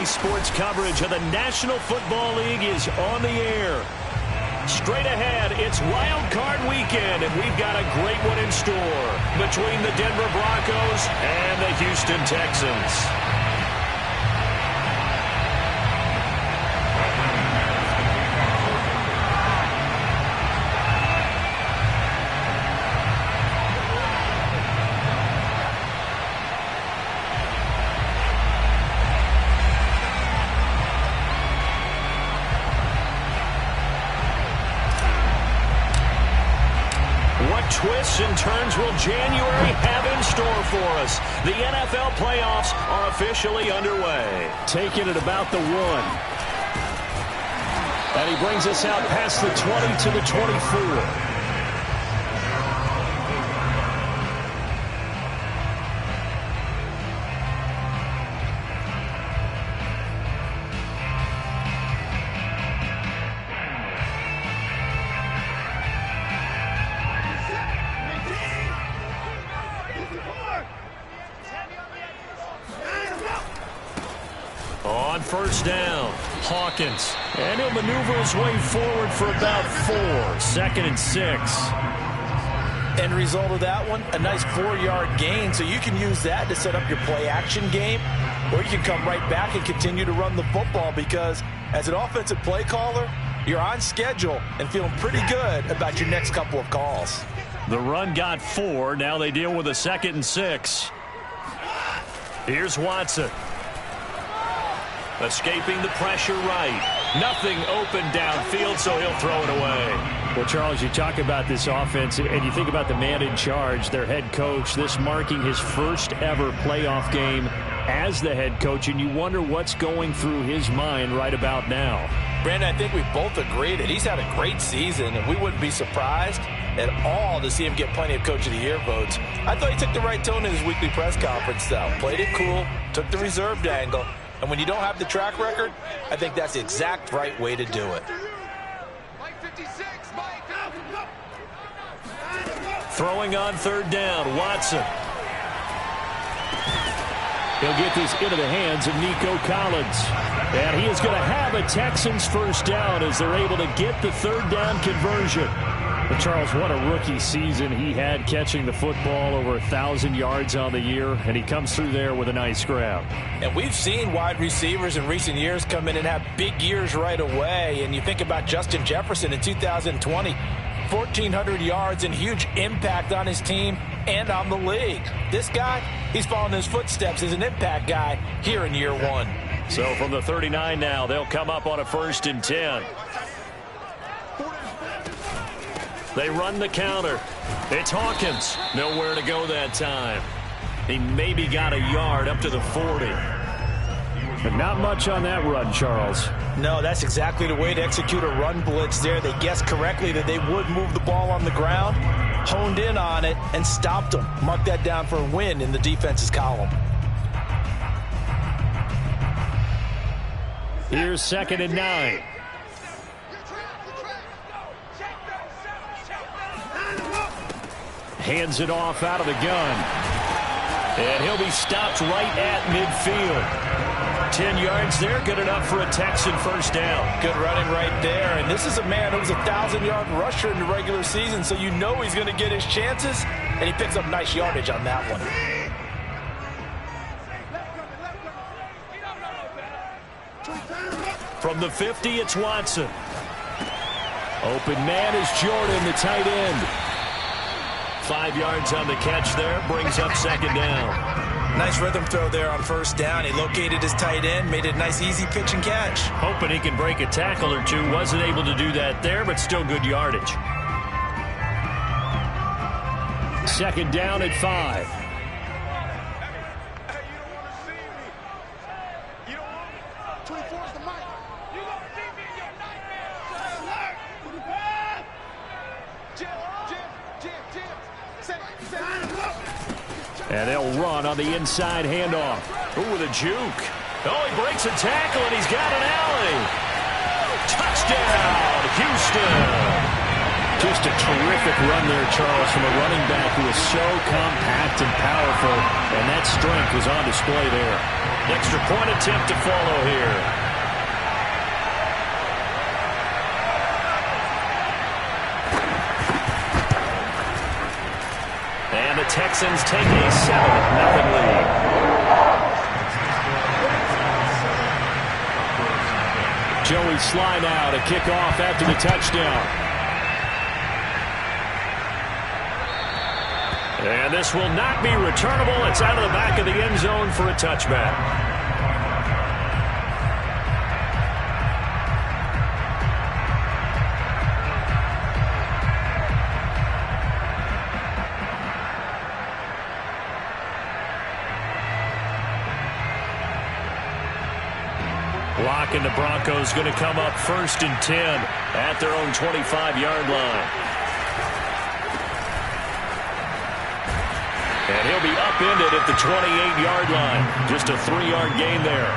Friday sports coverage of the National Football League is on the air. Straight ahead, it's Wild Card Weekend, and we've got a great one in store between the Denver Broncos and the Houston Texans. Twists and turns will January have in store for us? The NFL playoffs are officially underway. Taking it about the 1. And he brings us out past the 20 to the 24. On first down, Hawkins. And he'll maneuver his way forward for about 4. 2nd and 6. End result of that one, a nice 4-yard gain. So you can use that to set up your play-action game, or you can come right back and continue to run the football because as an offensive play caller, you're on schedule and feeling pretty good about your next couple of calls. The run got 4. Now they deal with a 2nd and 6. Here's Watson. Escaping the pressure right. Nothing open downfield, so he'll throw it away. Well, Charles, you talk about this offense, and you think about the man in charge, their head coach, this marking his first ever playoff game as the head coach, and you wonder what's going through his mind right about now. Brandon, I think we both agree that he's had a great season, and we wouldn't be surprised at all to see him get plenty of Coach of the Year votes. I thought he took the right tone in his weekly press conference, though. Played it cool, took the reserved angle. And when you don't have the track record, I think that's the exact right way to do it. Throwing on 3rd down, Watson. He'll get this into the hands of Nico Collins. And he is going to have a Texans first down as they're able to get the 3rd down conversion. But Charles, what a rookie season he had catching the football, over 1,000 yards on the year, and he comes through there with a nice grab. And we've seen wide receivers in recent years come in and have big years right away. And you think about Justin Jefferson in 2020, 1,400 yards and huge impact on his team and on the league. This guy, he's following his footsteps as an impact guy here in year 1. So from the 39 now, they'll come up on a 1st and 10. They run the counter. It's Hawkins. Nowhere to go that time. He maybe got a yard up to the 40. But not much on that run, Charles. No, that's exactly the way to execute a run blitz there. They guessed correctly that they would move the ball on the ground, honed in on it, and stopped them. Mark that down for a win in the defense's column. Here's 2nd and 9. Hands it off out of the gun. And he'll be stopped right at midfield. 10 yards there, good enough for a Texan first down. Good running right there. And this is a man who was a 1,000-yard rusher in the regular season, so you know he's going to get his chances, and he picks up nice yardage on that one. From the 50, it's Watson. Open man is Jordan, the tight end. 5 yards on the catch there, brings up 2nd down. Nice rhythm throw there on 1st down. He located his tight end, made it a nice easy pitch and catch. Hoping he can break a tackle or two. Wasn't able to do that there, but still good yardage. 2nd down at 5. And they'll run on the inside handoff. Ooh, with a juke. Oh, he breaks a tackle, and he's got an alley. Touchdown, Houston. Just a terrific run there, Charles, from a running back who is so compact and powerful, and that strength was on display there. Extra point attempt to follow here. And the Texans take a 7-0 lead. Joey Sly now to kick off after the touchdown. And this will not be returnable. It's out of the back of the end zone for a touchback. Block, and the Broncos going to come up 1st and 10 at their own 25-yard line. And he'll be upended at the 28-yard line. Just a 3-yard gain there.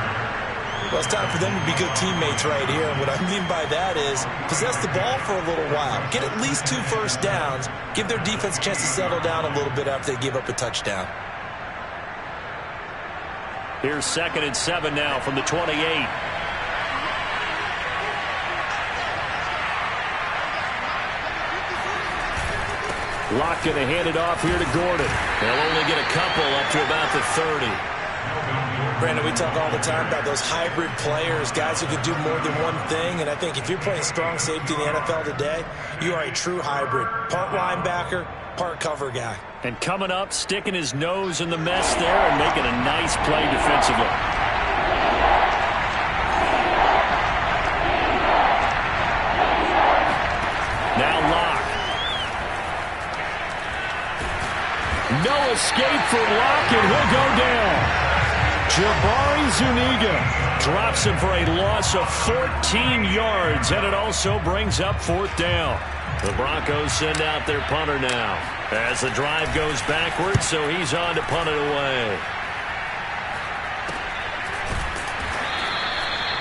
Well, it's time for them to be good teammates right here. And what I mean by that is possess the ball for a little while. Get at least 2 first downs. Give their defense a chance to settle down a little bit after they give up a touchdown. Here's 2nd and 7 now from the 28. Locke going to hand it off here to Gordon. They'll only get a couple up to about the 30. Brandon, we talk all the time about those hybrid players, guys who can do more than one thing. And I think if you're playing strong safety in the NFL today, you are a true hybrid. Part linebacker, part cover guy. And coming up, sticking his nose in the mess there and making a nice play defensively. Now Locke. No escape for Locke, and he'll go down. Jabari Zuniga drops him for a loss of 14 yards, and it also brings up 4th down. The Broncos send out their punter now as the drive goes backwards, so he's on to punt it away.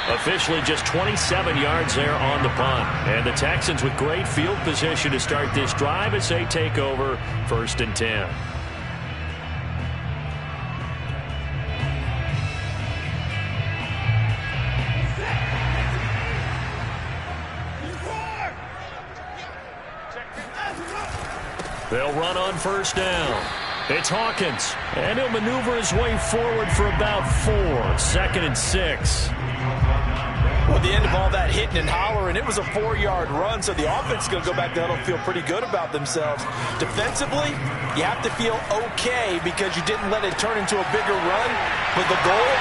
Officially just 27 yards there on the punt. And the Texans with great field position to start this drive as they take over 1st and 10. They'll run on 1st down. It's Hawkins, and he'll maneuver his way forward for about 4. 2nd and 6. Well, at the end of all that hitting and hollering, it was a 4-yard run, so the offense is going to go back down and feel pretty good about themselves. Defensively, you have to feel okay because you didn't let it turn into a bigger run. But the goal,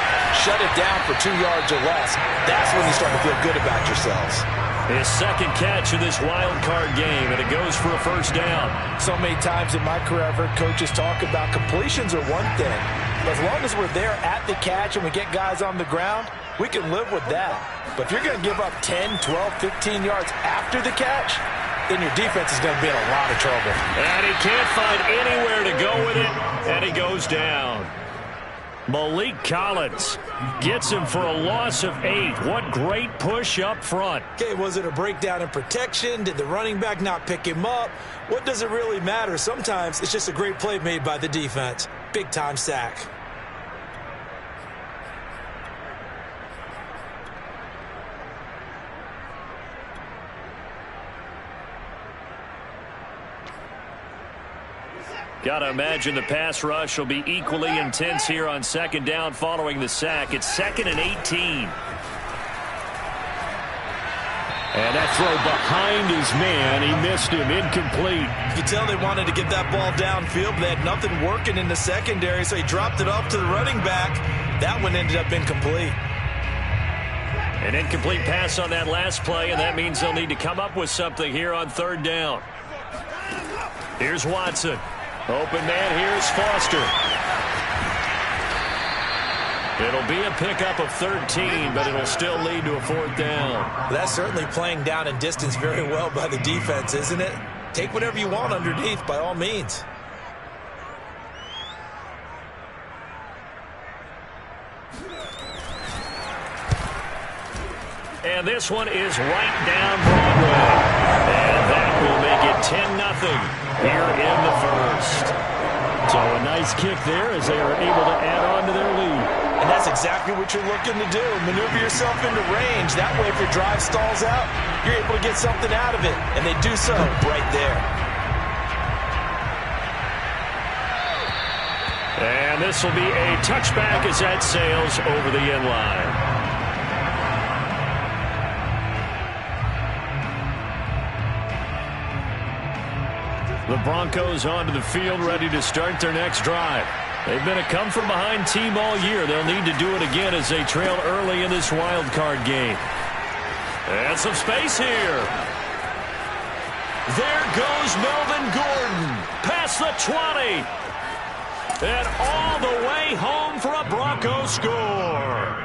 shut it down for 2 yards or less. That's when you start to feel good about yourselves. His 2nd catch of this wild card game, and it goes for a 1st down. So many times in my career, I've heard coaches talk about completions are one thing. But as long as we're there at the catch and we get guys on the ground, we can live with that. But if you're going to give up 10, 12, 15 yards after the catch, then your defense is going to be in a lot of trouble. And he can't find anywhere to go with it, and he goes down. Malik Collins gets him for a loss of 8. What great push up front. Okay, was it a breakdown in protection? Did the running back not pick him up? What does it really matter? Sometimes it's just a great play made by the defense. Big-time sack. Got to imagine the pass rush will be equally intense here on 2nd down following the sack. It's 2nd and 18. And that throw behind his man. He missed him. Incomplete. You could tell they wanted to get that ball downfield. They had nothing working in the secondary, so he dropped it off to the running back. That one ended up incomplete. An incomplete pass on that last play, and that means they'll need to come up with something here on 3rd down. Here's Watson. Open man, here's Foster. It'll be a pickup of 13, but it'll still lead to a 4th down. That's certainly playing down and distance very well by the defense, isn't it? Take whatever you want underneath, by all means. And this one is right down Broadway. And that will make it 10-0 here in the first. So a nice kick there as they are able to add on to their lead. And that's exactly what you're looking to do. Maneuver yourself into range. That way, if your drive stalls out, you're able to get something out of it. And they do so right there. And this will be a touchback as that sails over the end line. The Broncos onto the field, ready to start their next drive. They've been a come-from-behind team all year. They'll need to do it again as they trail early in this wild card game. And some space here. There goes Melvin Gordon. Past the 20. And all the way home for a Bronco score.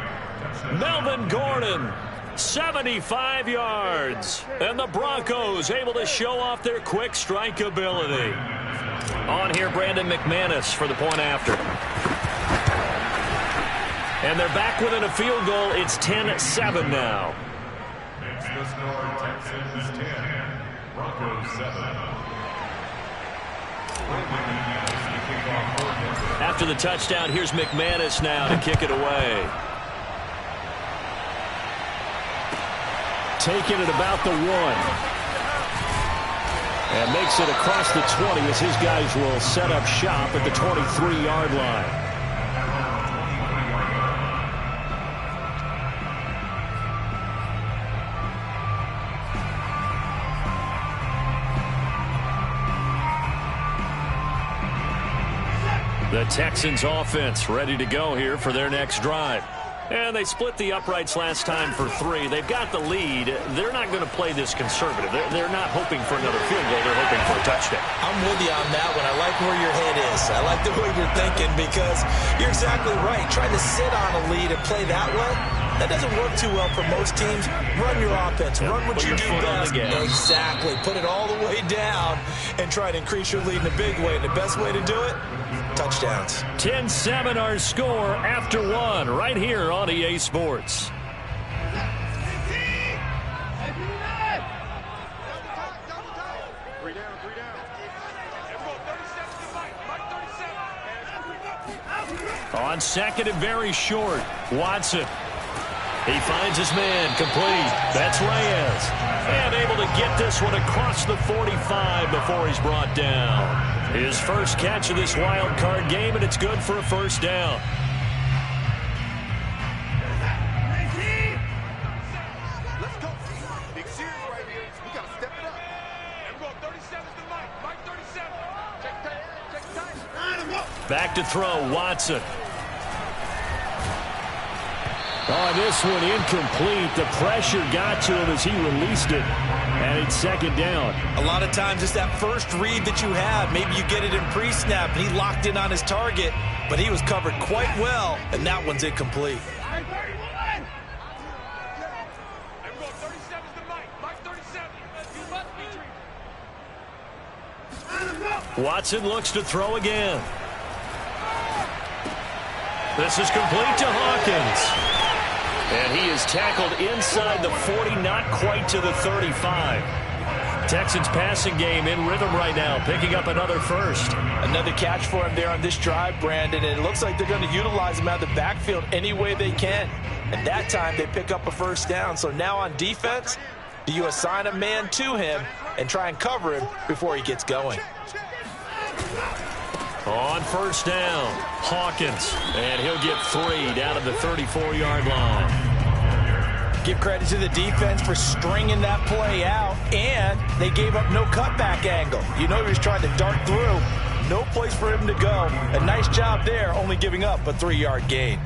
Melvin Gordon, 75 yards. And the Broncos able to show off their quick strike ability. On here, Brandon McManus for the point after. And they're back within a field goal. It's 10-7 now. The score, Texans 10, Broncos 7. After the touchdown, here's McManus now to kick it away. Taking it about the 1. And makes it across the 20 as his guys will set up shop at the 23-yard line. The Texans offense ready to go here for their next drive. And they split the uprights last time for 3. They've got the lead. They're not going to play this conservative. They're not hoping for another field goal. They're hoping for a touchdown. I'm with you on that one. I like where your head is. I like the way you're thinking because you're exactly right. Trying to sit on a lead and play that way, that doesn't work too well for most teams. Run your offense. Run what you do best. Exactly. Put it all the way down and try to increase your lead in a big way. And the best way to do it, touchdowns. 10-7 our score after 1 right here on EA Sports. On second and very short, Watson. He finds his man, complete. That's Reyes. And able to get this one across the 45 before he's brought down. His first catch of this wild card game, and it's good for a first down. Let's go. Big series right here. We got to step it up. And we're going 37 to Mike. Mike 37. Check tight. Check tight. Back to throw, Watson. Oh, this one incomplete. The pressure got to him as he released it. And it's second down. A lot of times it's that first read that you have. Maybe you get it in pre-snap, and he locked in on his target, but he was covered quite well, and that one's incomplete. Watson looks to throw again. This is complete to Hawkins. And he is tackled inside the 40, not quite to the 35. Texans passing game in rhythm right now, picking up another first. Another catch for him there on this drive, Brandon, and it looks like they're going to utilize him out of the backfield any way they can. And that time they pick up a first down. So now on defense, do you assign a man to him and try and cover him before he gets going? On first down, Hawkins, and he'll get 3 down to the 34-yard line. Give credit to the defense for stringing that play out, and they gave up no cutback angle. You know he was trying to dart through. No place for him to go. A nice job there, only giving up a 3-yard gain.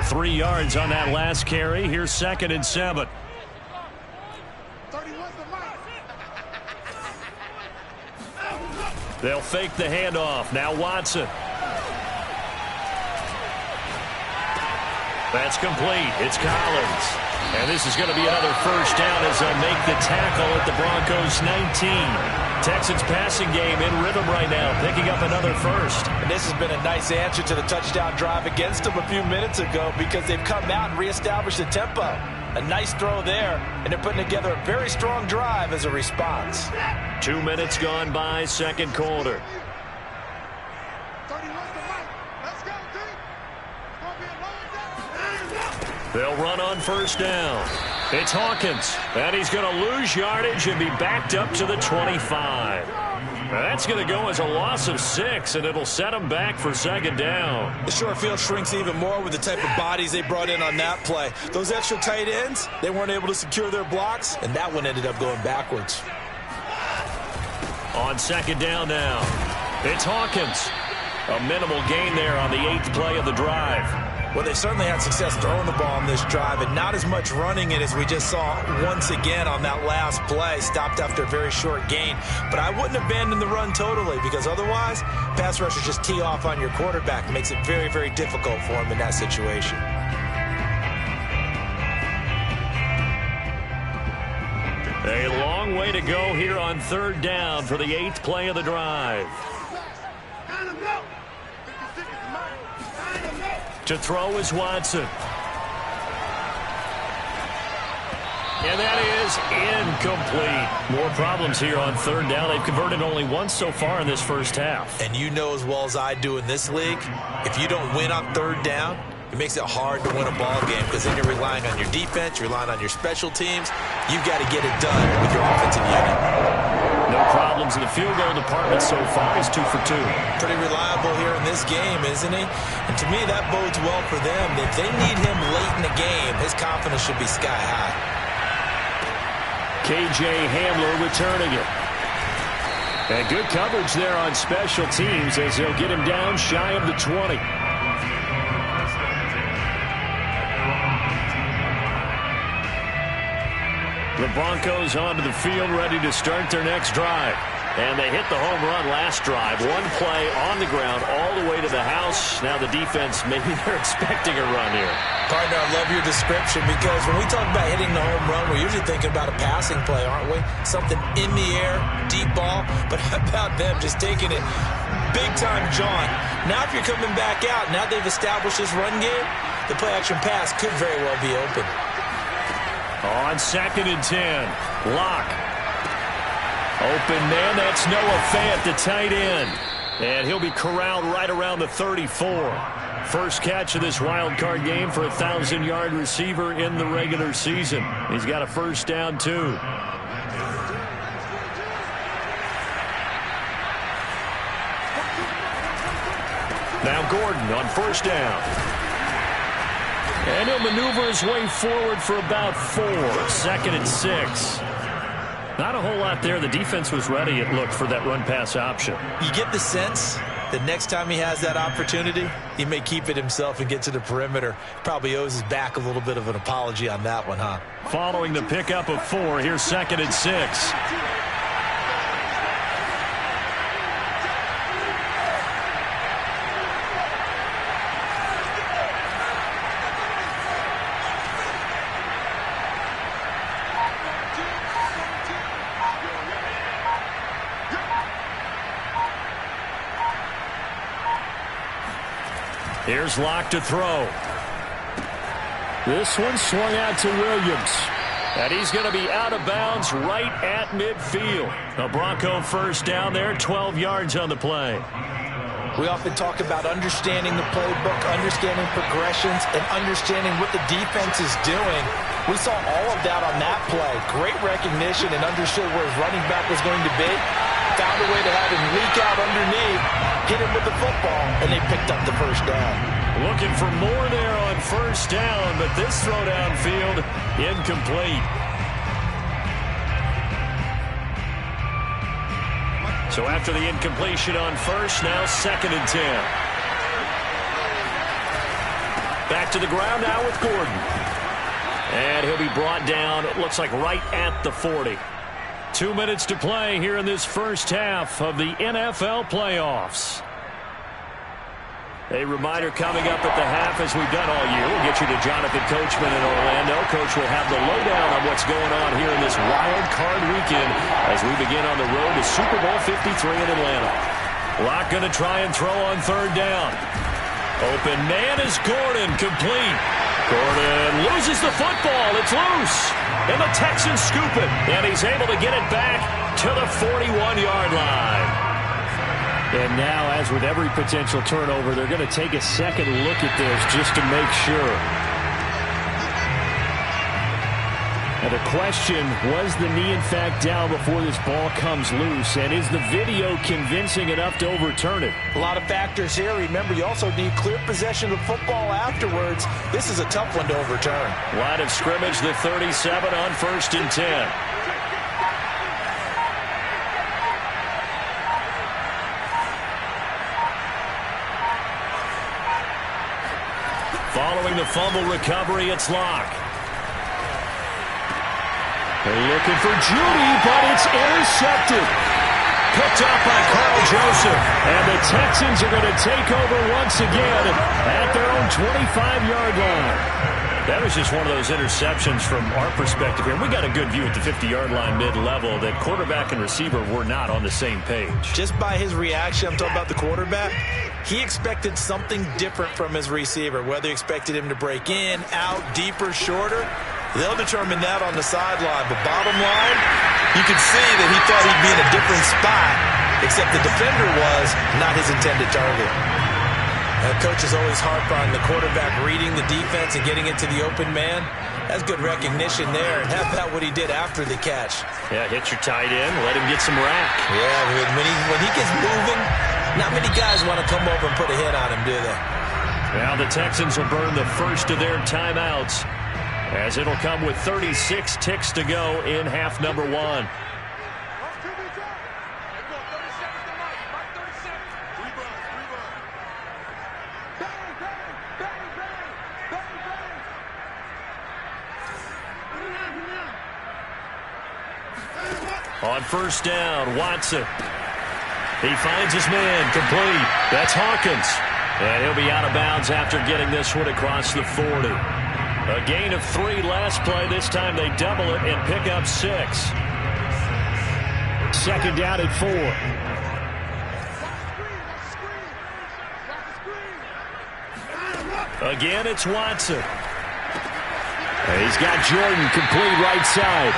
3 yards on that last carry. Here's 2nd and 7. They'll fake the handoff. Now Watson. That's complete. It's Collins. And this is going to be another first down as they'll make the tackle at the Broncos' 19. Texans passing game in rhythm right now, picking up another first. And this has been a nice answer to the touchdown drive against them a few minutes ago because they've come out and reestablished the tempo. A nice throw there, and they're putting together a very strong drive as a response. 2 minutes gone by, second quarter. They'll run on first down. It's Hawkins, and he's going to lose yardage and be backed up to the 25. That's going to go as a loss of 6, and it'll set him back for second down. The short field shrinks even more with the type of bodies they brought in on that play. Those extra tight ends, they weren't able to secure their blocks, and that one ended up going backwards. On second down now, it's Hawkins. A minimal gain there on the 8th play of the drive. Well, they certainly had success throwing the ball on this drive and not as much running it as we just saw once again on that last play. Stopped after a very short gain. But I wouldn't abandon the run totally because otherwise, pass rushers just tee off on your quarterback. It makes it very, very difficult for him in that situation. A long way to go here on third down for the 8th play of the drive. To throw is Watson. And that is incomplete. More problems here on third down. They've converted only once so far in this first half. And you know as well as I do in this league, if you don't win on third down, it makes it hard to win a ball game because then you're relying on your defense, you're relying on your special teams. You've got to get it done with your offensive unit. No problems in the field goal department so far. He's 2 for 2. Pretty reliable here in this game, isn't he? And to me, that bodes well for them. If they need him late in the game, his confidence should be sky high. K.J. Hamler returning it. And good coverage there on special teams as they'll get him down shy of the 20. The Broncos onto the field, ready to start their next drive. And they hit the home run last drive. One play on the ground all the way to the house. Now the defense, maybe they're expecting a run here. Partner, I love your description because when we talk about hitting the home run, we're usually thinking about a passing play, aren't we? Something in the air, deep ball. But how about them just taking it big time, John? Now if you're coming back out, now they've established this run game, the play-action pass could very well be open. On 2nd and 10, Locke. Open man, that's Noah Fant, the tight end. And he'll be corralled right around the 34. First catch of this wild card game for a 1,000-yard receiver in the regular season. He's got a first down, too. Now Gordon on first down. And he'll maneuver his way forward for about 4. 2nd and 6. Not a whole lot there. The defense was ready, it looked, for that run-pass option. You get the sense that next time he has that opportunity, he may keep it himself and get to the perimeter. Probably owes his back a little bit of an apology on that one, huh? Following the pickup of 4, here's 2nd and 6. Here's Locke to throw. This one swung out to Williams. And he's going to be out of bounds right at midfield. A Bronco first down there, 12 yards on the play. We often talk about understanding the playbook, understanding progressions, and understanding what the defense is doing. We saw all of that on that play. Great recognition and understood where his running back was going to be. Found a way to have him leak out underneath, hit him with the football, and they picked up the first down. Looking for more there on first down, but this throw downfield, incomplete. So after the incompletion on first, now 2nd and 10. Back to the ground now with Gordon. And he'll be brought down, it looks like right at the 40. 2 minutes to play here in this first half of the NFL playoffs. A reminder coming up at the half, as we've done all year. We'll get you to Jonathan Coachman in Orlando. Coach will have the lowdown on what's going on here in this wild card weekend as we begin on the road to Super Bowl 53 in Atlanta. Locke going to try and throw on third down. Open man is Gordon, complete. Gordon loses the football. It's loose. And the Texans scoop it. And he's able to get it back to the 41-yard line. And now, as with every potential turnover, they're going to take a second look at this just to make sure. And the question, was the knee in fact down before this ball comes loose? And is the video convincing enough to overturn it? A lot of factors here. Remember, you also need clear possession of football afterwards. This is a tough one to overturn. Line of scrimmage, the 37 on 1st and 10. Following the fumble recovery, it's Locke. They're looking for Judy, but it's intercepted. Picked up by Carl Joseph. And the Texans are going to take over once again at their own 25-yard line. That was just one of those interceptions from our perspective here. We got a good view at the 50-yard line mid-level that quarterback and receiver were not on the same page. Just by his reaction, I'm talking about the quarterback, he expected something different from his receiver. Whether he expected him to break in, out, deeper, shorter, they'll determine that on the sideline. But bottom line, you could see that he thought he'd be in a different spot, except the defender was not his intended target. Coach is always harp on the quarterback reading the defense and getting it to the open man. That's good recognition there. And how about what he did after the catch? Yeah, hit your tight end, let him get some rack. Yeah, when he gets moving, not many guys want to come over and put a hit on him, do they? Now the Texans will burn the first of their timeouts, as it'll come with 36 ticks to go in half number one. On first down, Watson. He finds his man, complete. That's Hawkins. And he'll be out of bounds after getting this one across the 40. A gain of 3 last play. This time they double it and pick up 6. Second down at 4. Again, it's Watson. He's got Jordan, complete right side.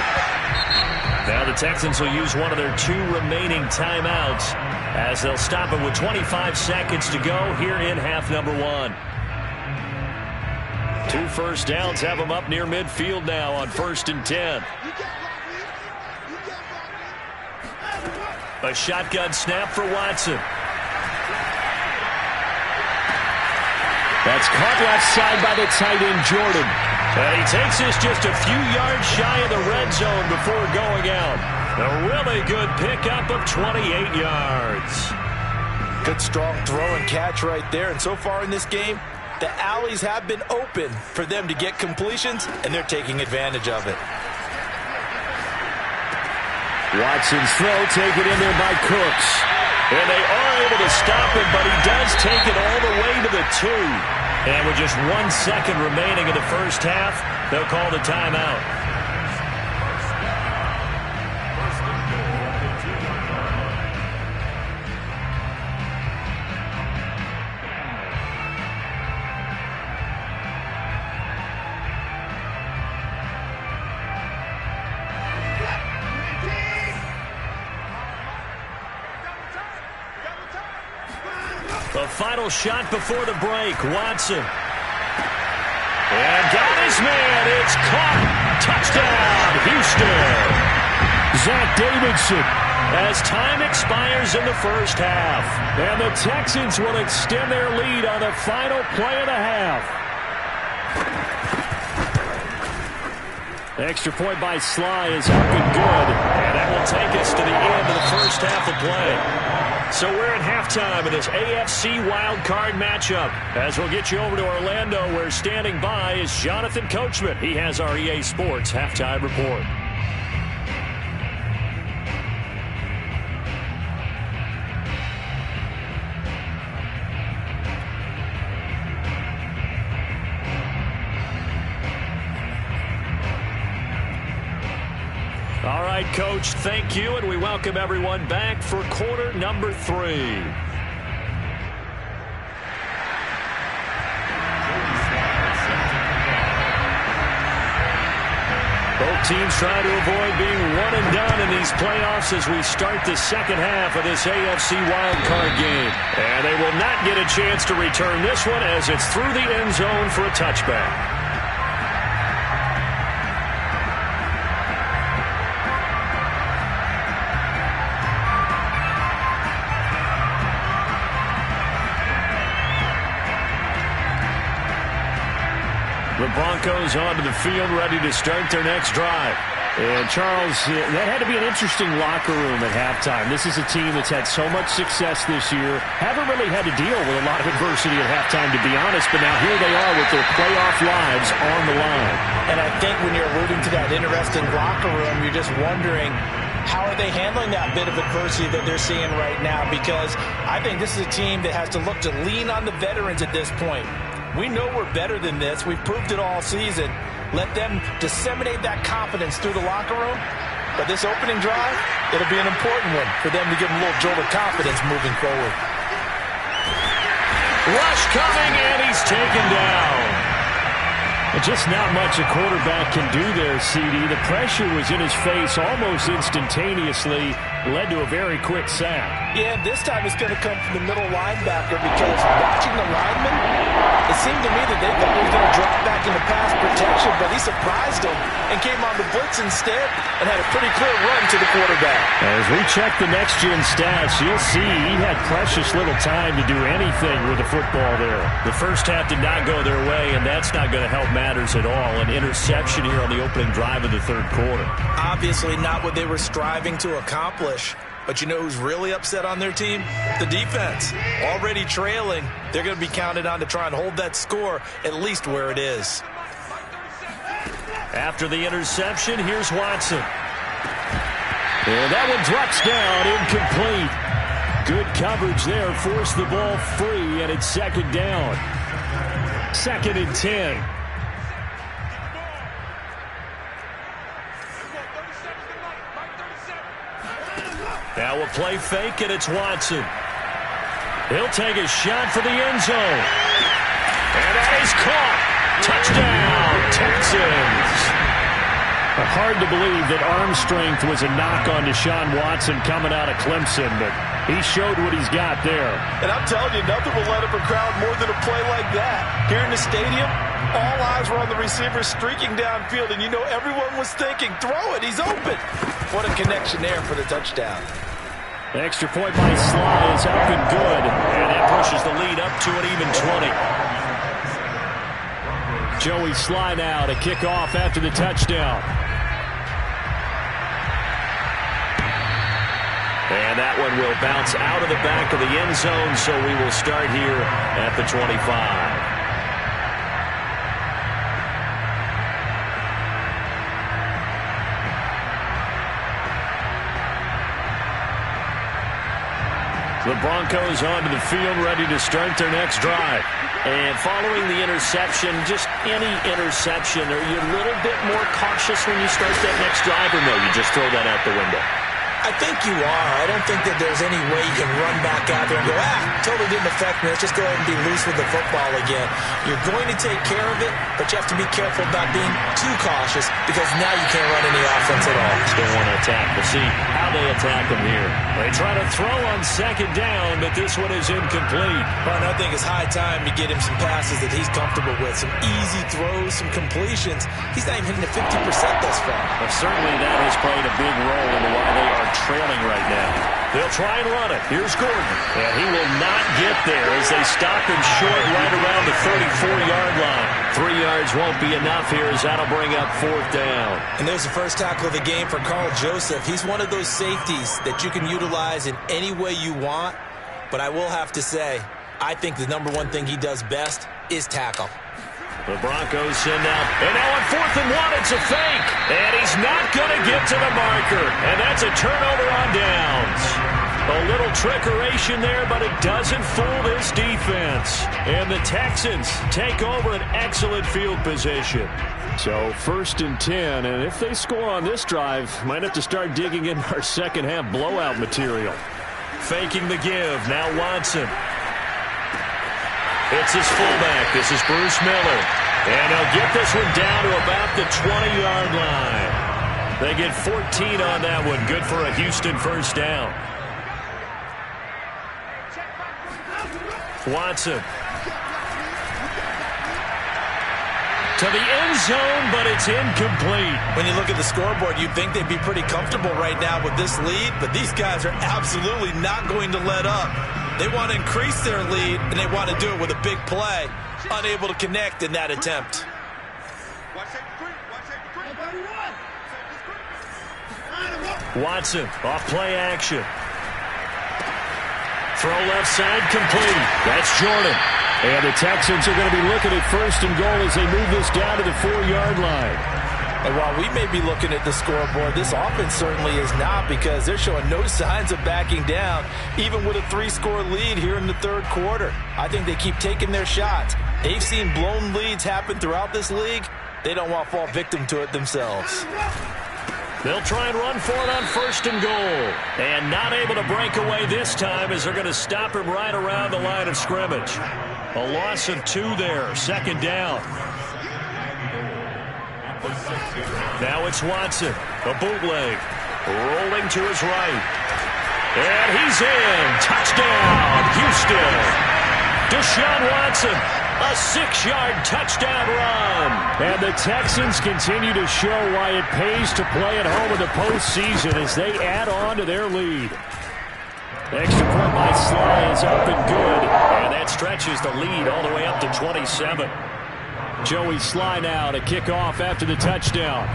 Now the Texans will use one of their 2 remaining timeouts as they'll stop it with 25 seconds to go here in half number one. 2 first downs have them up near midfield now on 1st and 10. A shotgun snap for Watson. That's caught left side by the tight end, Jordan. And he takes this just a few yards shy of the red zone before going out. A really good pickup of 28 yards. Good strong throw and catch right there. And so far in this game, the alleys have been open for them to get completions, and they're taking advantage of it. Watson's throw taken in there by Cooks. And they are able to stop him, but he does take it all the way to the 2. And with just 1 second remaining in the first half, they'll call the timeout. The final shot before the break, Watson. And got his man. It's caught. Touchdown, Houston. Zach Davidson. As time expires in the first half. And the Texans will extend their lead on the final play of the half. The extra point by Sly is up and good. And that will take us to the end of the first half of play. So we're at halftime in this AFC wildcard matchup. As we'll get you over to Orlando, where standing by is Jonathan Coachman. He has our EA Sports halftime report. right, Coach, thank you, and we welcome everyone back for quarter number 3. Both teams trying to avoid being one and done in these playoffs as we start the second half of this AFC wildcard game. And they will not get a chance to return this one as it's through the end zone for a touchback. The Broncos onto the field, ready to start their next drive. And, Charles, that had to be an interesting locker room at halftime. This is a team that's had so much success this year. Haven't really had to deal with a lot of adversity at halftime, to be honest. But now here they are with their playoff lives on the line. And I think when you're alluding to that interesting locker room, you're just wondering, how are they handling that bit of adversity that they're seeing right now? Because I think this is a team that has to look to lean on the veterans at this point. We know we're better than this. We've proved it all season. Let them disseminate that confidence through the locker room. But this opening drive, it'll be an important one for them to give them a little jolt of confidence moving forward. Rush coming, and he's taken down. Just not much a quarterback can do there, CD. The pressure was in his face almost instantaneously, led to a very quick sack. Yeah, this time it's going to come from the middle linebacker because watching the lineman, it seemed to me that they thought he was going to drop back into pass protection, but he surprised him and came on the blitz instead and had a pretty clear run to the quarterback. As we check the next-gen stats, you'll see he had precious little time to do anything with the football there. The first half did not go their way, and that's not going to help matters at all. An interception here on the opening drive of the third quarter. Obviously not what they were striving to accomplish. But you know who's really upset on their team? The defense. Already trailing. They're going to be counted on to try and hold that score at least where it is. After the interception, here's Watson. And that one drops down, incomplete. Good coverage there. Forced the ball free, and it's second down. 2nd and 10. Now a play fake, and it's Watson. He'll take a shot for the end zone. And that is caught. Touchdown, Texans. Hard to believe that arm strength was a knock on Deshaun Watson coming out of Clemson, but he showed what he's got there. And I'm telling you, nothing will let up a crowd more than a play like that. Here in the stadium, all eyes were on the receiver streaking downfield, and you know everyone was thinking, throw it, he's open. What a connection there for the touchdown. The extra point by Sly is up and good. And that pushes the lead up to an even 20. Joey Sly now to kick off after the touchdown. And that one will bounce out of the back of the end zone, so we will start here at the 25. The Broncos onto the field, ready to start their next drive. And following the interception, just any interception, are you a little bit more cautious when you start that next drive, or no, you just throw that out the window? I think you are. I don't think that there's any way you can run back out there and go, totally didn't affect me. Let's just go ahead and be loose with the football again. You're going to take care of it, but you have to be careful about being too cautious because now you can't run any offense at all. Still want to attack. We'll see how they attack them here. They try to throw on second down, but this one is incomplete. Well, I think it's high time to get him some passes that he's comfortable with. Some easy throws, some completions. He's not even hitting the 50% thus far. Well, certainly that has played a big role in why they are trailing right now. They'll try and run it. Here's Gordon. And he will not get there as they stop him short right around the 34-yard line. 3 yards won't be enough here as that'll bring up 4th down. And there's the first tackle of the game for Carl Joseph. He's one of those safeties that you can utilize in any way you want. But I will have to say, I think the number one thing he does best is tackle. The Broncos send out, and now on 4th and 1, it's a fake. And he's not going to get to the marker. And that's a turnover on downs. A little trickeration there, but it doesn't fool this defense. And the Texans take over an excellent field position. So 1st and 10, and if they score on this drive, might have to start digging in our second half blowout material. Faking the give, now Watson. It's his fullback. This is Bruce Miller. And he'll get this one down to about the 20-yard line. They get 14 on that one. Good for a Houston first down. Watson. To the end zone, but it's incomplete. When you look at the scoreboard, you'd think they'd be pretty comfortable right now with this lead, but these guys are absolutely not going to let up. They want to increase their lead, and they want to do it with a big play. Unable to connect in that attempt. Watson, off play action. Throw left side, complete. That's Jordan. And the Texans are going to be looking at 1st and goal as they move this down to the 4-yard line. And while we may be looking at the scoreboard, this offense certainly is not, because they're showing no signs of backing down, even with a 3-score lead here in the 3rd quarter. I think they keep taking their shots. They've seen blown leads happen throughout this league. They don't want to fall victim to it themselves. They'll try and run for it on 1st and goal. And not able to break away this time as they're going to stop him right around the line of scrimmage. A loss of 2 there, 2nd down. Now it's Watson, a bootleg, rolling to his right. And he's in. Touchdown, Houston. Deshaun Watson, a 6-yard touchdown run. And the Texans continue to show why it pays to play at home in the postseason as they add on to their lead. Extra point by Sly is up and good. And that stretches the lead all the way up to 27. Joey Sly now to kick off after the touchdown.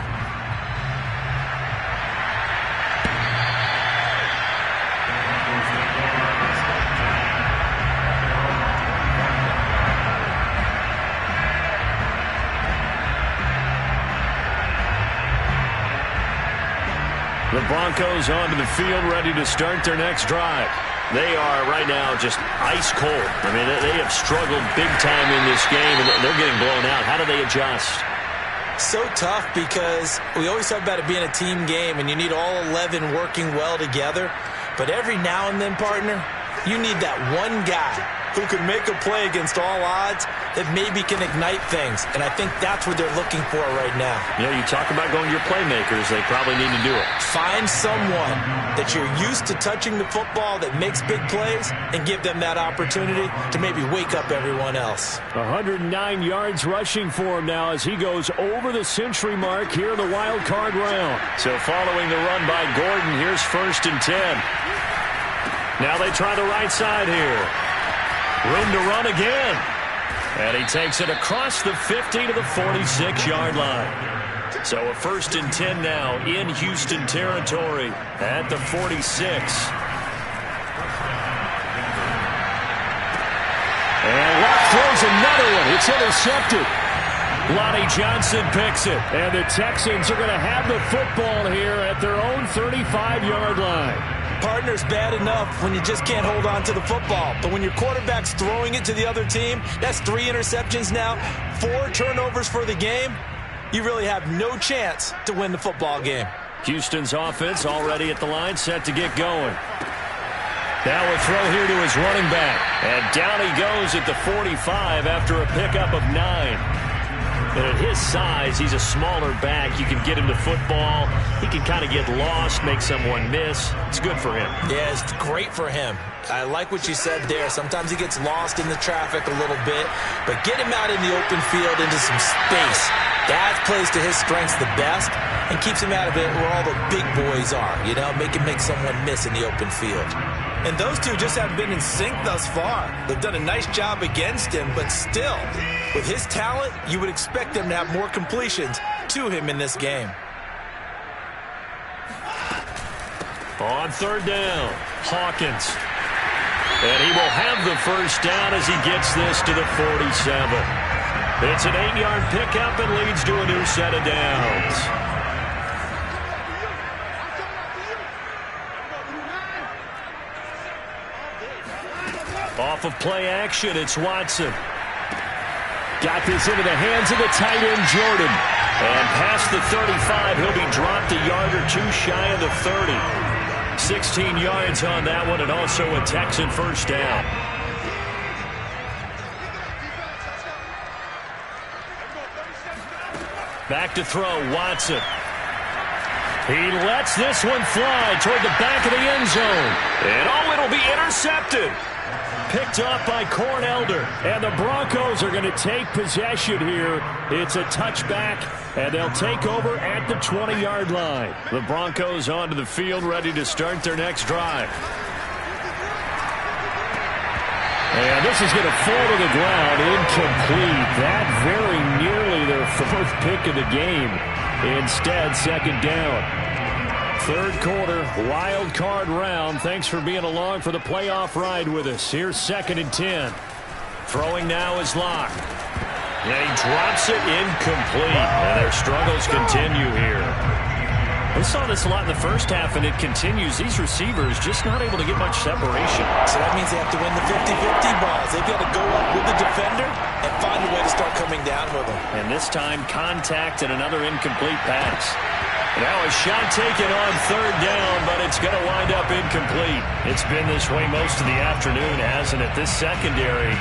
The Broncos onto the field, ready to start their next drive. They are right now just ice cold. I mean, they have struggled big time in this game, and they're getting blown out. How do they adjust? So tough, because we always talk about it being a team game, and you need all 11 working well together. But every now and then, partner, you need that one guy who can make a play against all odds that maybe can ignite things. And I think that's what they're looking for right now. Yeah, you talk about going to your playmakers. They probably need to do it. Find someone that you're used to touching the football that makes big plays and give them that opportunity to maybe wake up everyone else. 109 yards rushing for him now as he goes over the century mark here in the wild card round. So following the run by Gordon, here's 1st and 10. Now they try the right side here. Room to run again. And he takes it across the 50 to the 46-yard line. So a 1st and 10 now in Houston territory at the 46. And Luck throws another one. It's intercepted. Lonnie Johnson picks it. And the Texans are going to have the football here at their own 35-yard line. Partner's bad enough when you just can't hold on to the football. But when your quarterback's throwing it to the other team, that's 3 interceptions now, 4 turnovers for the game. You really have no chance to win the football game. Houston's offense already at the line, set to get going. Now a throw here to his running back. And down he goes at the 45 after a pickup of 9. And at his size, he's a smaller back. You can get him to football. He can kind of get lost, make someone miss. It's good for him. Yeah, it's great for him. I like what you said there. Sometimes he gets lost in the traffic a little bit, but get him out in the open field into some space. That plays to his strengths the best and keeps him out of it where all the big boys are, you know, make someone miss in the open field. And those two just haven't been in sync thus far. They've done a nice job against him, but still, with his talent, you would expect them to have more completions to him in this game. On 3rd down, Hawkins. And he will have the first down as he gets this to the 47. It's an 8-yard pickup and leads to a new set of downs. Off of play action, it's Watson. Got this into the hands of the tight end, Jordan. And past the 35, he'll be dropped a yard or two shy of the 30. 16 yards on that one, and also a Texan first down. Back to throw, Watson. He lets this one fly toward the back of the end zone. And it'll be intercepted. Picked off by Cornelder. And the Broncos are going to take possession here. It's a touchback, and they'll take over at the 20-yard line. The Broncos onto the field, ready to start their next drive. And this is going to fall to the ground, incomplete. That very nearly their fourth pick of the game. Instead, second down. Third quarter, wild card round. Thanks for being along for the playoff ride with us. Here's 2nd and 10. Throwing now is Locke. And he drops it incomplete. And their struggles continue here. We saw this a lot in the first half, and it continues. These receivers just not able to get much separation. So that means they have to win the 50-50 balls. They've got to go up with the defender and find a way to start coming down with them. And this time, contact and another incomplete pass. Now a shot taken on third down, but it's going to wind up incomplete. It's been this way most of the afternoon, hasn't it? This secondary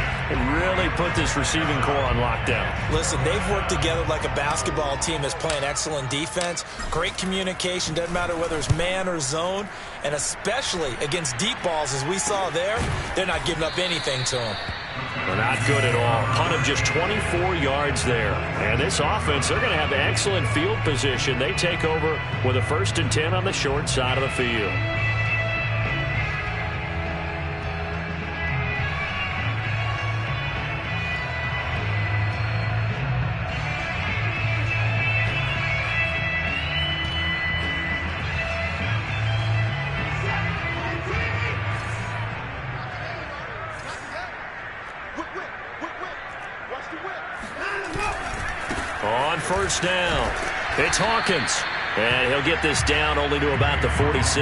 really put this receiving core on lockdown. Listen, they've worked together like a basketball team that's playing excellent defense. Great communication, doesn't matter whether it's man or zone. And especially against deep balls, as we saw there, they're not giving up anything to them. They're not good at all. Punt of just 24 yards there. And this offense, they're going to have excellent field position. They take over with a 1st and 10 on the short side of the field. On first down, it's Hawkins. And he'll get this down only to about the 46.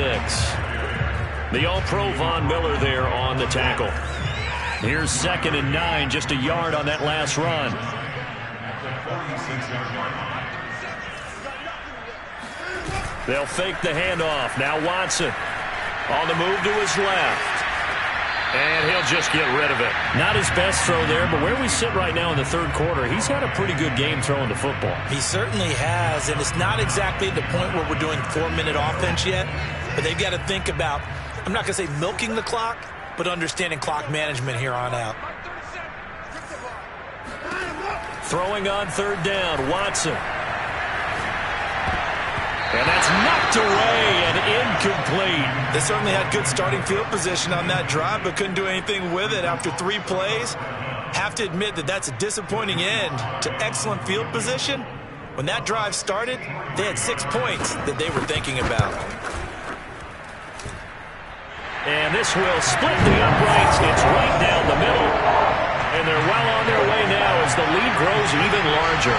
The All-Pro Von Miller there on the tackle. Here's 2nd and 9, just a yard on that last run. They'll fake the handoff. Now Watson on the move to his left. And he'll just get rid of it. Not his best throw there, but where we sit right now in the third quarter, he's had a pretty good game throwing the football. He certainly has, and it's not exactly the point where we're doing 4-minute offense yet, but they've got to think about, I'm not going to say milking the clock, but understanding clock management here on out. Throwing on third down, Watson. And that's knocked away and incomplete. They certainly had good starting field position on that drive, but couldn't do anything with it after 3 plays. Have to admit that that's a disappointing end to excellent field position. When that drive started, they had 6 points that they were thinking about. And this will split the uprights. It's right down the middle. And they're well on their way now as the lead grows even larger.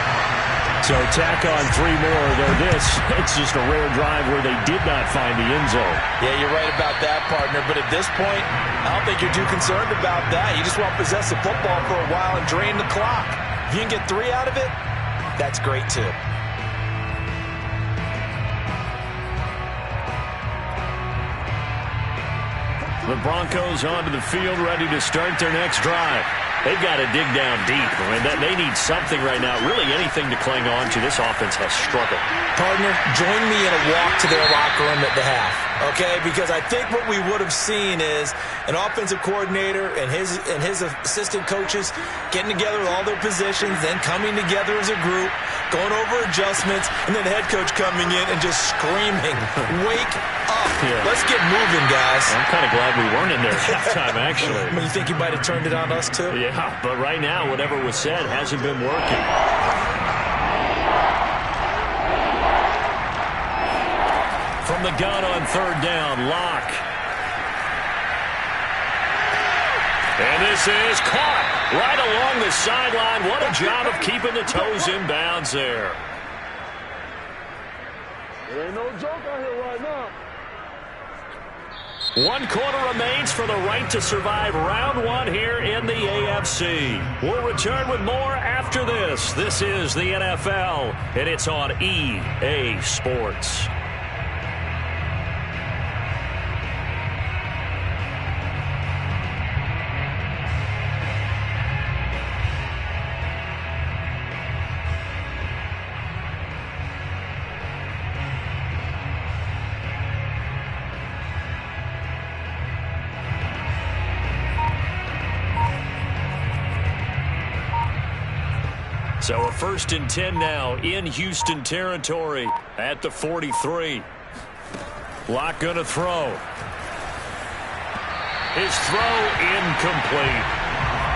So tack on 3 more, though it's just a rare drive where they did not find the end zone. Yeah, you're right about that, partner. But at this point, I don't think you're too concerned about that. You just want to possess the football for a while and drain the clock. If you can get 3 out of it, that's great, too. The Broncos onto the field, ready to start their next drive. They've got to dig down deep. I mean, they need something right now, really anything to cling on to. This offense has struggled. Partner, join me in a walk to their locker room at the half, okay? Because I think what we would have seen is an offensive coordinator and his assistant coaches getting together with all their positions, then coming together as a group, going over adjustments, and then the head coach coming in and just screaming, wake up. Yeah. Let's get moving, guys. I'm kind of glad we weren't in there at halftime, actually. I mean, you think you might have turned it on us, too? Yeah, but right now, whatever was said hasn't been working. From the gun on third down, Locke. And this is caught right along the sideline. What a job of keeping the toes in bounds there. There ain't no joke out here right now. 1 quarter remains for the right to survive round 1 here in the AFC. We'll return with more after this. This is the NFL, and it's on EA Sports. So a 1st and 10 now in Houston territory at the 43. Locke going to throw. His throw incomplete.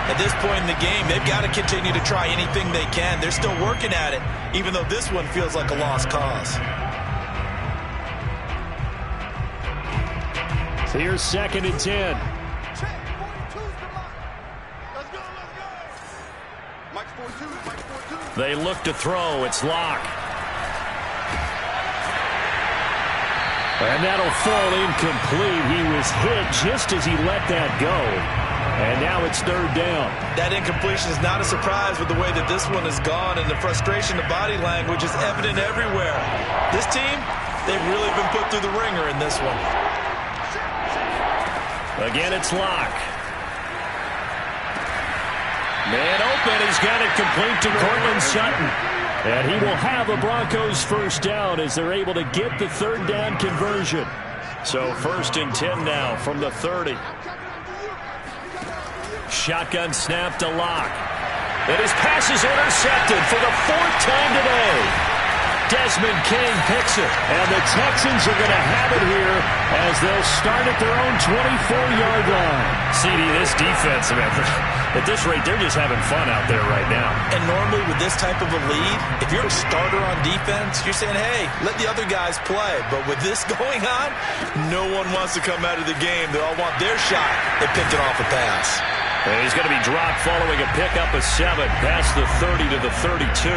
At this point in the game, they've got to continue to try anything they can. They're still working at it, even though this one feels like a lost cause. So here's 2nd and 10. They look to throw. It's Locke. And that'll fall incomplete. He was hit just as he let that go. And now it's 3rd down. That incompletion is not a surprise with the way that this one has gone, and the frustration, the body language is evident everywhere. This team, they've really been put through the ringer in this one. Again, it's Locke. Man open, he's got it complete to Cortland Sutton. And he will have a Broncos 1st down as they're able to get the 3rd down conversion. So 1st and 10 now from the 30. Shotgun snap to Locke. And his pass is intercepted for the 4th time today. Desmond King picks it. And the Texans are going to have it here as they'll start at their own 24-yard line. CD, this defense, at this rate, they're just having fun out there right now. And normally with this type of a lead, if you're a starter on defense, you're saying, hey, let the other guys play. But with this going on, no one wants to come out of the game. They all want their shot. They picked it off a pass. And he's going to be dropped following a pickup of 7 past the 30 to the 32.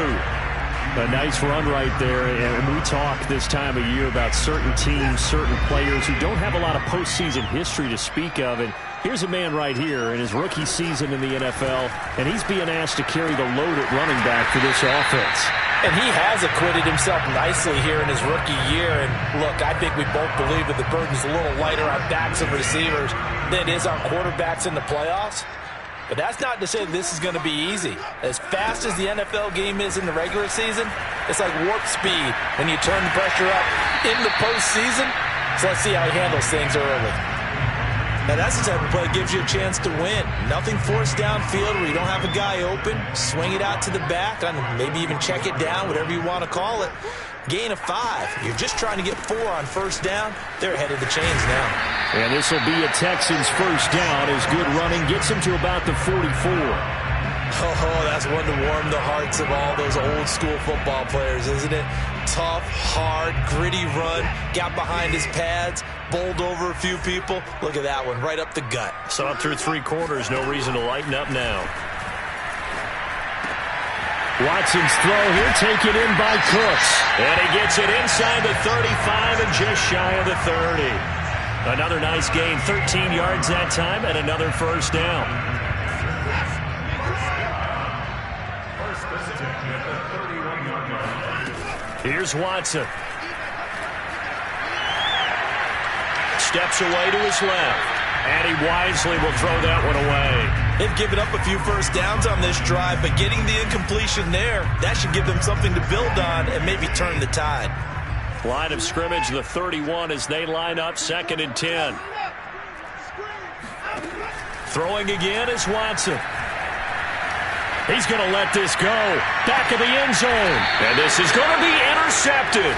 A nice run right there, and we talk this time of year about certain teams, certain players who don't have a lot of postseason history to speak of, and here's a man right here in his rookie season in the NFL, and he's being asked to carry the load at running back for this offense. And he has acquitted himself nicely here in his rookie year, and look, I think we both believe that the burden's a little lighter on backs and receivers than it is on quarterbacks in the playoffs. But that's not to say this is going to be easy. As fast as the NFL game is in the regular season, it's like warp speed when you turn the pressure up in the postseason. So let's see how he handles things early. Now that's the type of play that gives you a chance to win. Nothing forced downfield where you don't have a guy open. Swing it out to the back, and maybe even check it down, whatever you want to call it. Gain of 5. You're just trying to get 4 on 1st down. They're ahead of the chains now. And this will be a Texans 1st down as good running gets him to about the 44. Oh, that's one to warm the hearts of all those old school football players, isn't it? Tough, hard, gritty run. Got behind his pads, bowled over a few people. Look at that one, right up the gut. So up through 3 quarters, no reason to lighten up now. Watson's throw here taken in by Cooks. And he gets it inside the 35 and just shy of the 30. Another nice gain, 13 yards that time, and another 1st down. Here's Watson. Steps away to his left. And he wisely will throw that one away. They've given up a few 1st downs on this drive, but getting the incompletion there, that should give them something to build on and maybe turn the tide. Line of scrimmage, the 31 as they line up 2nd and 10. Throwing again is Watson. He's going to let this go. Back of the end zone. And this is going to be intercepted.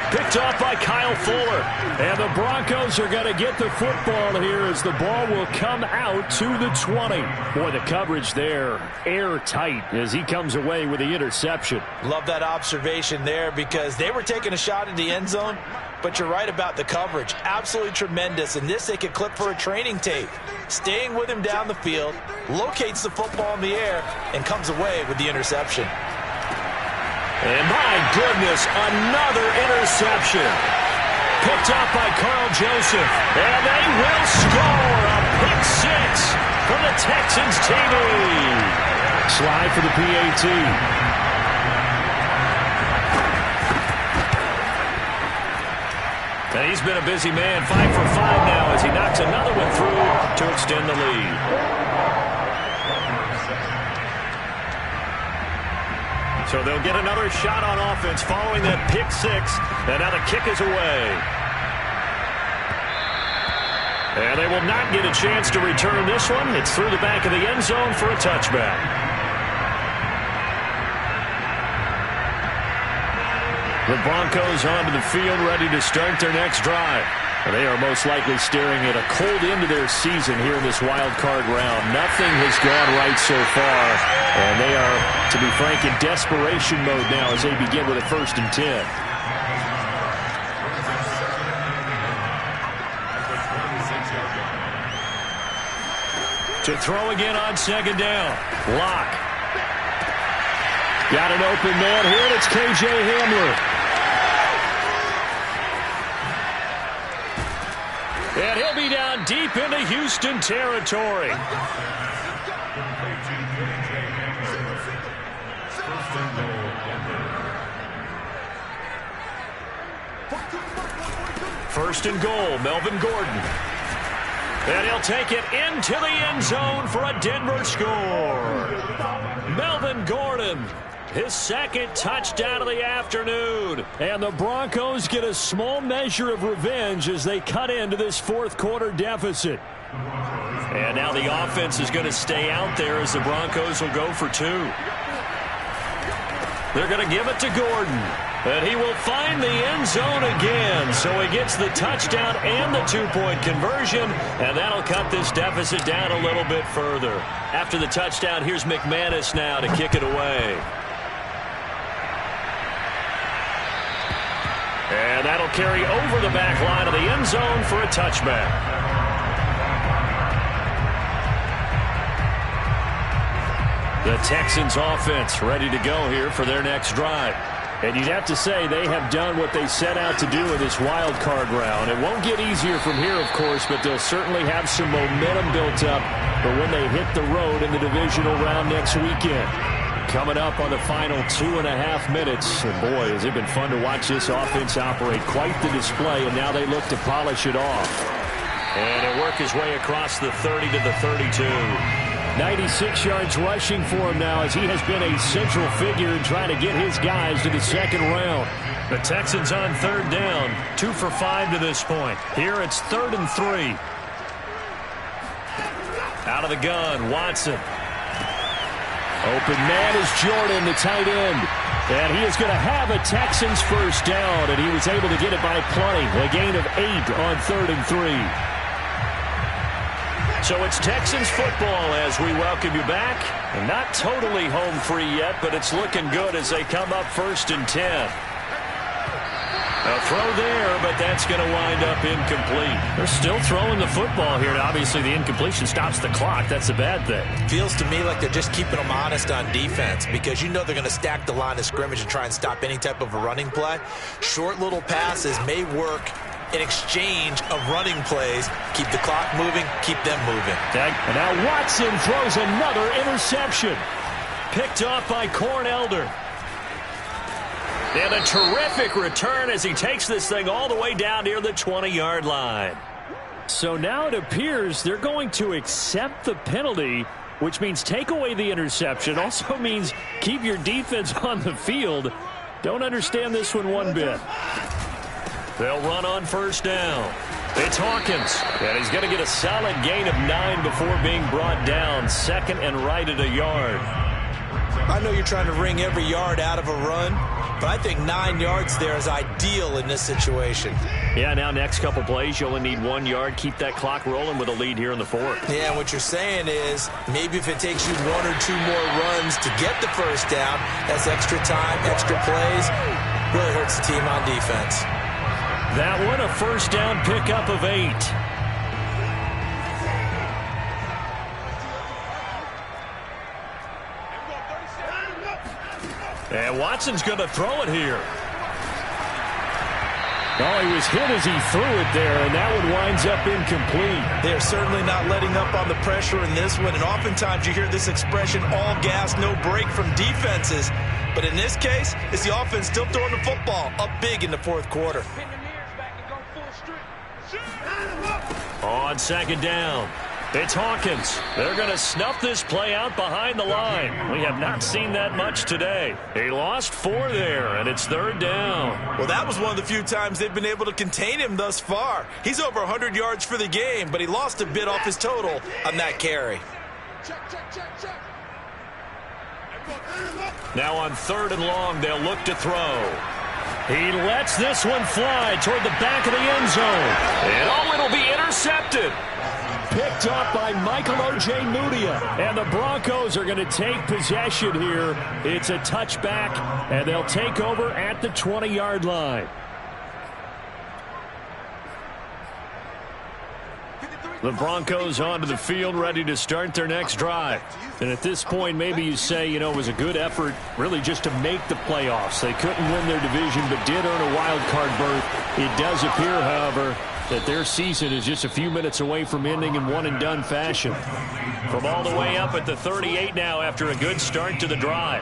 Picked off by Kyle Fuller. And the Broncos are going to get the football here as the ball will come out to the 20. Boy, the coverage there airtight as he comes away with the interception. Love that observation there because they were taking a shot at the end zone, but you're right about the coverage. Absolutely tremendous. And this they could clip for a training tape. Staying with him down the field, locates the football in the air, and comes away with the interception. And my goodness, another interception. Picked up by Carl Joseph. And they will score a pick six from the Texans TV. Slide for the PAT. And he's been a busy man, 5 for 5 now as he knocks another one through to extend the lead. So they'll get another shot on offense following that pick six. And now the kick is away. And they will not get a chance to return this one. It's through the back of the end zone for a touchback. The Broncos onto the field ready to start their next drive. They are most likely staring at a cold end to their season here in this wild card round. Nothing has gone right so far, and they are, to be frank, in desperation mode now as they begin with a 1st and 10. To throw again on 2nd down. Lock. Got an open man here, and it's K.J. Hamler. And he'll be down deep into Houston territory. First and goal, Melvin Gordon. And he'll take it into the end zone for a Denver score. Melvin Gordon, his 2nd touchdown of the afternoon. And the Broncos get a small measure of revenge as they cut into this 4th quarter deficit. And now the offense is going to stay out there as the Broncos will go for 2. They're going to give it to Gordon. And he will find the end zone again. So he gets the touchdown and the 2-point conversion. And that'll cut this deficit down a little bit further. After the touchdown, here's McManus now to kick it away. And that'll carry over the back line of the end zone for a touchback. The Texans offense ready to go here for their next drive. And you'd have to say they have done what they set out to do in this wild card round. It won't get easier from here, of course, but they'll certainly have some momentum built up for when they hit the road in the divisional round next weekend. Coming up on the final 2.5 minutes. And boy, has it been fun to watch this offense operate. Quite the display, and now they look to polish it off. And it'll work his way across the 30 to the 32. 96 yards rushing for him now as he has been a central figure in trying to get his guys to the 2nd round. The Texans on 3rd down, 2 for 5 to this point. Here it's 3rd and 3. Out of the gun, Watson. Open man is Jordan, the tight end. And he is going to have a Texans 1st down, and he was able to get it by plenty. A gain of 8 on 3rd and 3. So it's Texans football as we welcome you back. And not totally home free yet, but it's looking good as they come up 1st and 10. A throw there, but that's going to wind up incomplete. They're still throwing the football here, and obviously the incompletion stops the clock. That's a bad thing. Feels to me like they're just keeping them honest on defense because you know they're going to stack the line of scrimmage and try and stop any type of a running play. Short little passes may work in exchange of running plays. Keep the clock moving, keep them moving. And now Watson throws another interception. Picked off by Corn Elder. And a terrific return as he takes this thing all the way down near the 20-yard line. So now it appears they're going to accept the penalty, which means take away the interception. Also means keep your defense on the field. Don't understand this one bit. They'll run on 1st down. It's Hawkins. And he's going to get a solid gain of 9 before being brought down. 2nd and right at a yard. I know you're trying to wring every yard out of a run, but I think 9 yards there is ideal in this situation. Yeah, now next couple plays, you only need 1 yard. Keep that clock rolling with a lead here in the 4th. Yeah, what you're saying is maybe if it takes you 1 or 2 more runs to get the 1st down, that's extra time, extra plays. Really hurts the team on defense. That one, a 1st down pickup of 8. And Watson's going to throw it here. Oh, he was hit as he threw it there, and that one winds up incomplete. They're certainly not letting up on the pressure in this one, and oftentimes you hear this expression, all gas, no break from defenses. But in this case, it's the offense still throwing the football up big in the fourth quarter. On second down, it's Hawkins. They're going to snuff this play out behind the line. We have not seen that much today. He lost 4 there, and it's third down. Well, that was one of the few times they've been able to contain him thus far. He's over 100 yards for the game, but he lost a bit off his total on that carry. Now on third and long, they'll look to throw. He lets this one fly toward the back of the end zone. And it'll be intercepted. Picked up by Michael O.J. Mudia. And the Broncos are going to take possession here. It's a touchback, and they'll take over at the 20-yard line. The Broncos onto the field, ready to start their next drive. And at this point, maybe you say, it was a good effort really just to make the playoffs. They couldn't win their division, but did earn a wild card berth. It does appear, however, that their season is just a few minutes away from ending in one-and-done fashion. From all the way up at the 38 now after a good start to the drive.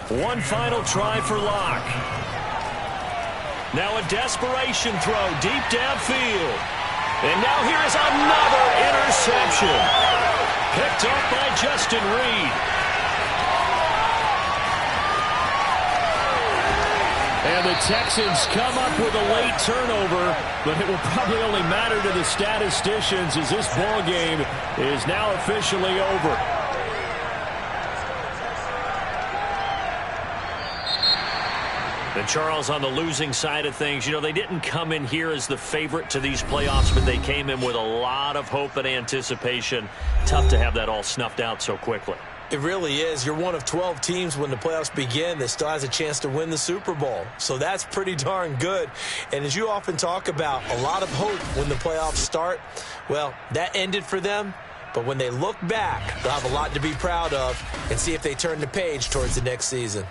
One final try for Locke. Now a desperation throw deep downfield. And now here is another interception. Picked up by Justin Reed. And the Texans come up with a late turnover, but it will probably only matter to the statisticians as this ball game is now officially over. And Charles, on the losing side of things, they didn't come in here as the favorite to these playoffs, but they came in with a lot of hope and anticipation. Tough to have that all snuffed out so quickly. It really is. You're one of 12 teams when the playoffs begin that still has a chance to win the Super Bowl. So that's pretty darn good. And as you often talk about, a lot of hope when the playoffs start. Well, that ended for them. But when they look back, they'll have a lot to be proud of and see if they turn the page towards the next season.